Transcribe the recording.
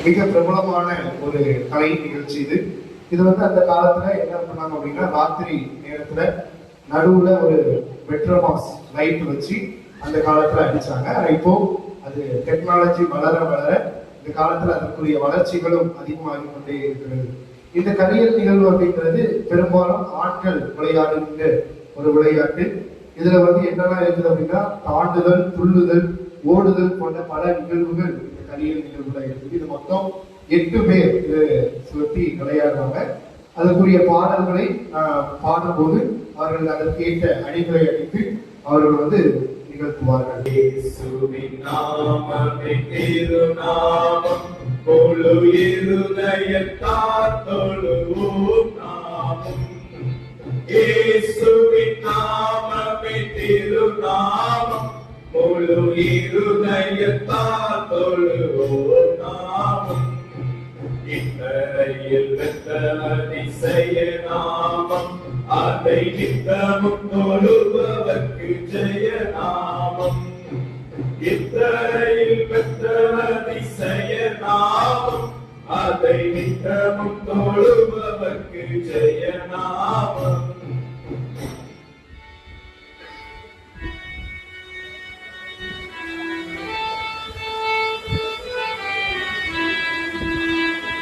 மிக பிரபலமான ஒரு கலை நிகழ்ச்சி இது. இது வந்து அந்த காலத்துல என்ன பண்ணாங்க அப்படின்னா, ராத்திரி நேரத்துல நடுவுல ஒரு பெட்ரோமாஸ் லைட் வச்சு அந்த காலத்துல அடிச்சாங்க. ஆனா இப்போ அது டெக்னாலஜி வளர வளர இந்த காலத்துல அதற்குரிய வளர்ச்சிகளும் அதிகமாகி கொண்டே இருக்கிறது. இந்த கரியல் நிகழ்வு அப்படிங்கிறது பெரும்பாலும் ஆண்கள் விளையாடுகின்ற ஒரு விளையாட்டு. இதுல வந்து என்னெல்லாம் இருக்குது அப்படின்னா, தாண்டுதல், துள்ளுதல், ஓடுதல் போன்ற பல நிகழ்வுகள் இந்த கரியல் நிகழ்வுல இருக்குது. இது மொத்தம் 8 பேர் இது சுற்றி விளையாடுறாங்க. அதற்குரிய பாடல்களை பாடும்போது அவர்கள் அதற்கேற்ற அணிகளை அடித்து அவர்கள் வந்து நிகழ்த்துவார்கள். இயேசுவின் நாமமே திருநாமம், முழு இருதயத்தால் தொழுவோம் நாமம். இயேசுவின் நாமமே திருநாமம், முழு இருதயத்தால் தொழுவோம் நாமம். இத்தரையில் வென்ற அதிசய நாமம், அதை நித்தமும் தொழுபவர்க்கு ஜெய நாமம். இத்தரையில் வென்ற அதிசய நாமம், அதை நித்தமும் தொழுபவர்க்கு ஜெய நாமம்.